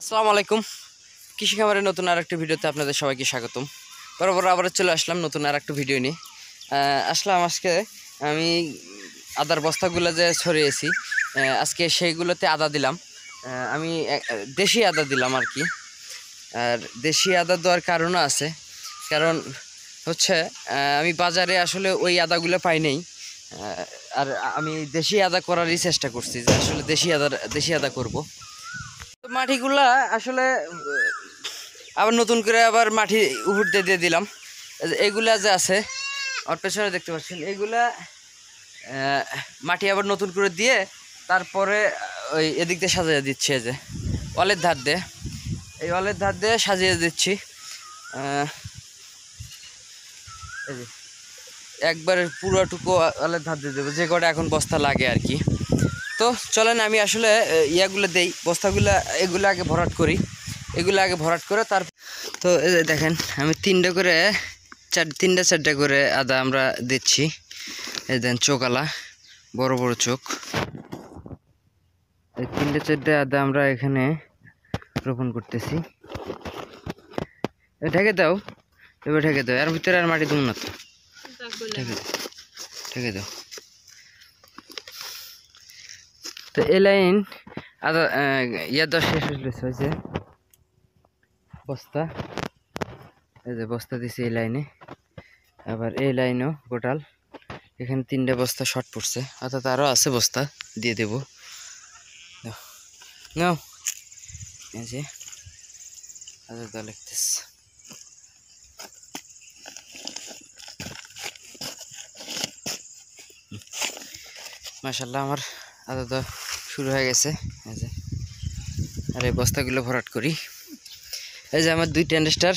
আসসালামু আলাইকুম। কৃষি খামারের নতুন আরেকটা ভিডিওতে আপনাদের সবাইকে স্বাগতম। বরাবর আবার চলে আসলাম নতুন আরেকটা ভিডিও নিয়ে। আসলাম আজকে আমি আদার বস্তাগুলো যে ছড়িয়েছি, আজকে সেইগুলোতে আদা দিলাম। আমি দেশি আদা দিলাম আর কি। আর দেশি আদা দেওয়ার কারণও আছে, কারণ হচ্ছে আমি বাজারে আসলে ওই আদাগুলো পাই নাই। আর আমি দেশি আদা করারই চেষ্টা করছি, যে আসলে দেশি আদা করব। তো মাটিগুলা আসলে আবার নতুন করে আবার মাটি উপর দিয়ে দিলাম। এইগুলা যে আছে আমার পেছনে দেখতে পাচ্ছেন, এইগুলা মাটি আবার নতুন করে দিয়ে তারপরে ওই এদিক দিয়ে সাজিয়ে দিচ্ছি। এই যে ওয়ালের ধার দিয়ে, এই ওয়ালের ধার দিয়ে সাজিয়ে দিচ্ছি। এই যে একবারে পুরোটুকু ওয়ালের ধার দিয়ে দেবো, যে কটা এখন বস্তা লাগে আর কি। তো চলেন আমি আসলে ইয়াগুলো দেই, বস্তাগুলা এগুলো আগে ভরাট করি। এগুলো আগে ভরাট করে তার তো দেখেন আমি তিনটা চারটা করে আদা আমরা দিচ্ছি। এই দেন চোকালা, বড় বড় চোখ, এই চারটে আদা আমরা এখানে রোপণ করতেছি। ঢেকে দাও, এবার ঢেকে দাও, এর ভিতরে আর মাটি দেবো না তো, ঢেকে দাও। তো এই লাইন আদা দেওয়া শেষ হয়েছে। বস্তা, এই যে বস্তা দিছে এই লাইনে, আবার এই লাইনও গোটাল এখানে তিনটে বস্তা শর্ট পড়ছে, অর্থাৎ আরও আছে বস্তা, দিয়ে দেব। নাও এই যে আদা দেওয়া লিখতেছে। মাশাআল্লাহ আমার আদা দেওয়া শুরু হয়ে গেছে। এই যে আর এই বস্তাগুলো ভরাট করি। এই যে আমার দুইটা ইন্ডাস্টার,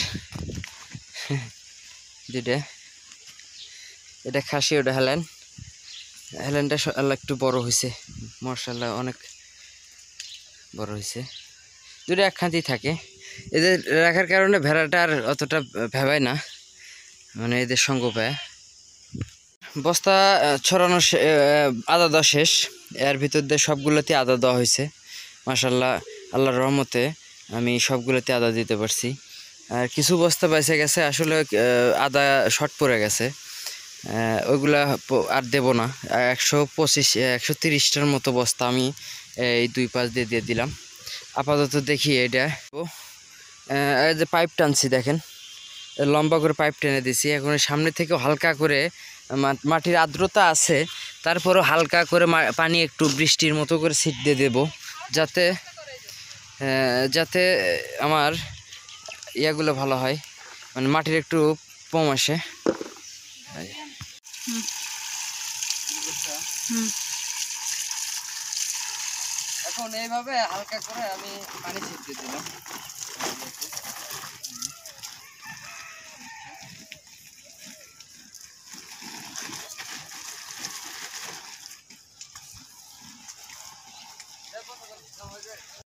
দুইটা, এটা খাসি, ওটা হেলেনটা আল্লাহ একটু বড় হয়েছে, মাশাআল্লাহ অনেক বড় হয়েছে। দুটো একখানতেই থাকে, এদের রাখার কারণে ভেড়াটা আর অতটা ভেবায় না, মানে এদের সঙ্গ পায়। বস্তা ছড়ানো আদা দেওয়া শেষ, এর ভিতর দিয়ে সবগুলোতে আদা দেওয়া হয়েছে। মাশাআল্লাহ আল্লাহর রহমতে আমি সবগুলোতে আদা দিতে পারছি। আর কিছু বস্তা বেঁচে গেছে, আসলে আদা শর্ট পড়ে গেছে, ওইগুলা আর দেব না। 130টার মতো বস্তা আমি এই দুই পাশ দিয়ে দিলাম। আপাতত দেখি এটা যে পাইপ টানছি, দেখেন লম্বা করে পাইপ টেনে দিছি। এখন সামনে থেকে হালকা করে মাটির আর্দ্রতা আছে, তারপরও হালকা করে পানি একটু বৃষ্টির মতো করে ছিট দিয়ে দেবো, যাতে যাতে আমার ইয়াগুলো ভালো হয়, মানে মাটির একটু কম আসে। এখন এইভাবে হালকা করে আমি পানি ছিট দিয়ে দিলাম।